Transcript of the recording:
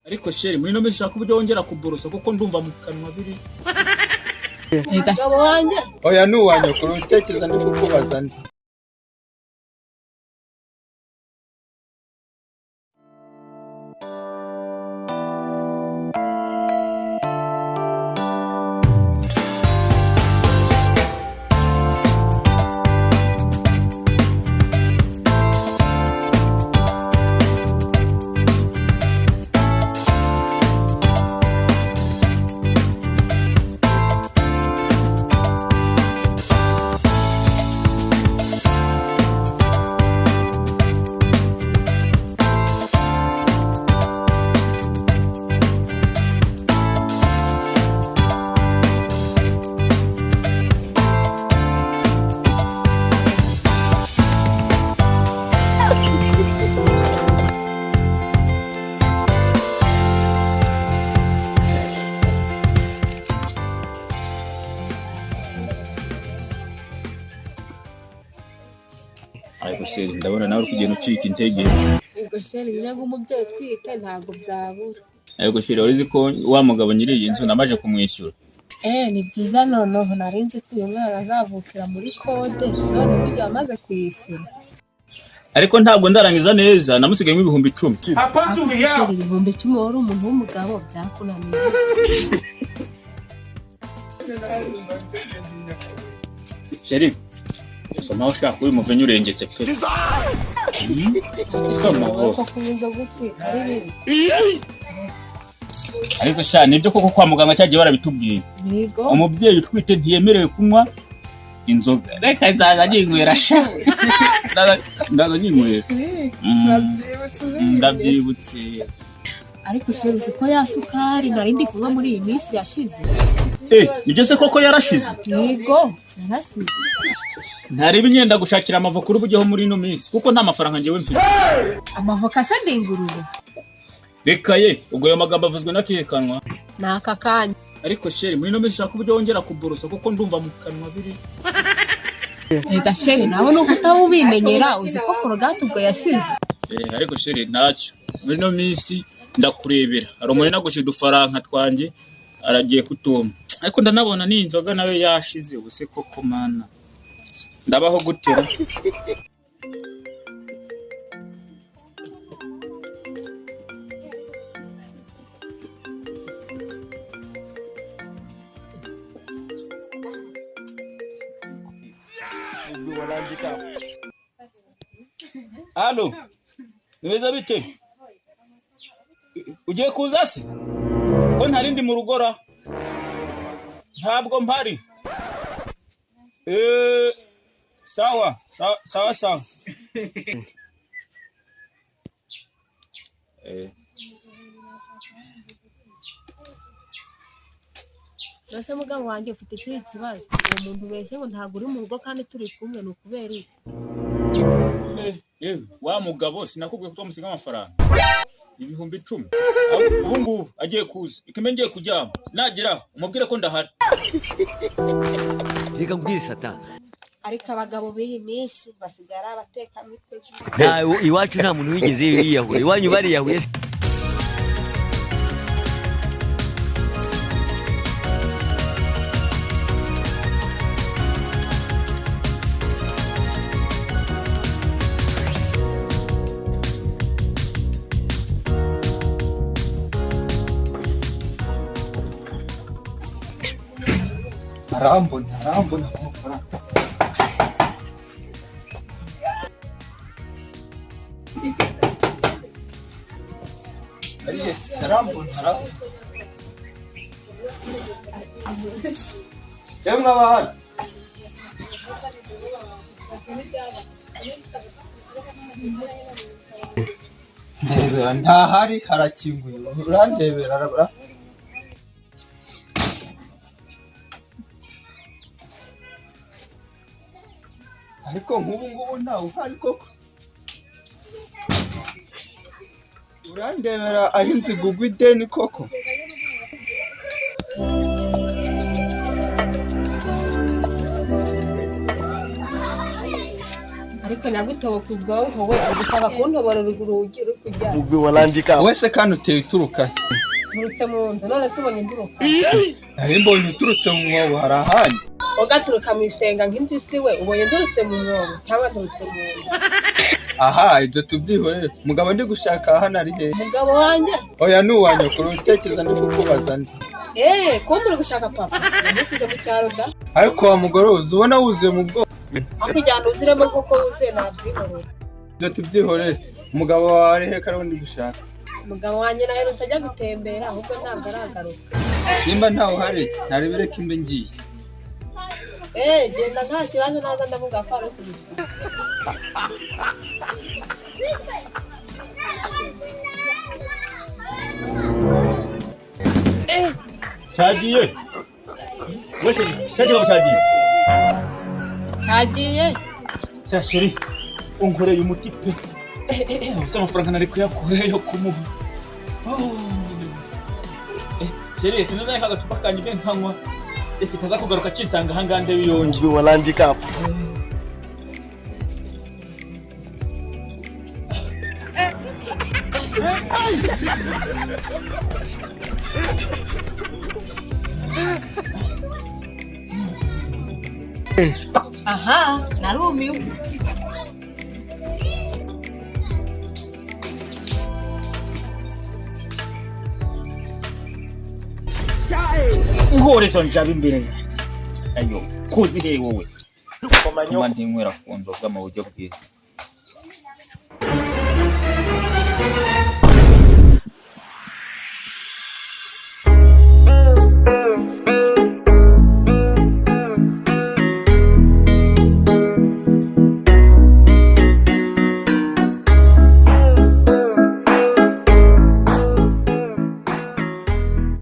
ariko sheri muri no mishaka uburyo wongera kuborosa kuko ndumva mu kanwa biri Gabo wanjye oya nuwanye kuri utekereza ndi kukubaza ndi ariko sheri ndabona nawe kugenda ucika intege Ego sheri nyine umubyeyi twite ntago byabura ariko sheri warizi ko wa mugabo nyiri iyi nzu namaje kumwishyura ni byiza noneho narinzi ko uyu mwana azavukira muri kode none burya amaze kuyishyura ariko ntabwo ndarangiza neza namusigayemo ibihumbi 10 sheri ibihumbi 10 wari umuntu w'umugabo byakunaniye sheri soma ushaka kuri muvenye urengetse pe soma ko kunyuza gutwika ari bibi ariko sha nibyo koko kwa muganga cyagiye barabitubwiye Yego umubyeyi utwite ntiyemerewe kunywa inzoga reka nzaza nyinywera sha ndaza nyinywera ndabyibutse ariko sheri ziko ya sukari narindi kunywa muri iyi minsi yashize nibyo se koko yarashize Yego yarashize ntareba inyenda gushakira amavoka urubujyeho muri ino minsi kuko nta mafaranga ngewe mfite amavoka se ndingurube reka ye ubwo ayo magambo avuzwe nakekanwa naka kanya ariko sheri muri no minsi ushaka uburyo wongera kuborosa kuko ndumva mu kanwa biri Ega sheri nawe nuko utabubimenyera uzi ko korogate ubwo yashize ariko sheri ntacyo muri no minsi ndakurebera hari umuntu nagushyira udufaranga twanjye aragiye kutuma ariko ndanabona ni inzoga nawe yashize ubuse koko mana ndabaho gutera Halo niweza bite ugiye kuza se ko ntarindi mu rugora ntabwo mpari sawa Nase mugabo wanjye ufite kiri kibazo uwo muntu ubeshye ngo ntago uri mu rugo kandi turi kumwe no kubera iki wa mugabo sinakubwiye ko twamusiga amafaranga ibihumbi 10 ubu ngubu agiye kuza ikimengiye kujyama nagera umubwire ko ndahari reka mbwire Satani ariko abagabo b'iyi minsi basigara abateka mitwe iwacu nta muntu wigeze yiyahuye iwanyu bariyahuye arambona amafaranga arambona yemwe abahari ndebera ntahari harakinguye urandebera arabura ariko nk'ubu ngubu ntawe uhari koko urandebera aho inzigugwa ideni koko ariko ariko nyagitobo ku bwonko we agishaka kuntobora urugi rukujya Mugwi walandika. wese kandi uteye uturuka nturutse mu nzu none se ubonye nduruka nari mbonye uturutse mu mwobo hari ahandi ugaturuka mu isenga nk'impyisi we ubonye nturutse mu mwobo cyangwa nturutse mu nzu aha ibyo tubyihorere mugabo ndi gushaka hano ari hehe umugabo wanjye oya nuwanya kuri utekereza ndi kukubaza ndi kumbe uri gushaka papa yamusize mu cyaro da ariko wa mugore uzi ubona wuzuye mu bwoko akujyana uziremo kuko wuzuye nabyihorera ibyo tubyihorere umugabo wawe ari hehe kandi ndi gushaka umugabo wanjye naherutse ajya gutembera ahubwo ntabwo aragaruka nimba ntawe uhari ntarebere ko imbe ngiye genda nta kibazo naza ndavuga ko ari ukubishaka cyagiye wese cyagiye cyagiye cya sheri unkoreye umuti pe ubusa amafaranga nari kuyakura yo kumuha sheri tunazanye kagacupa kanjye be nkanywa kitaza kugaruka kinsanga ahangaha ndebe yonje Mugwi walandika. aha narumiwe Ngore son jabi imbere ayo kuzi he wowe koma ntinywera ku nzoga mu buryo bwiza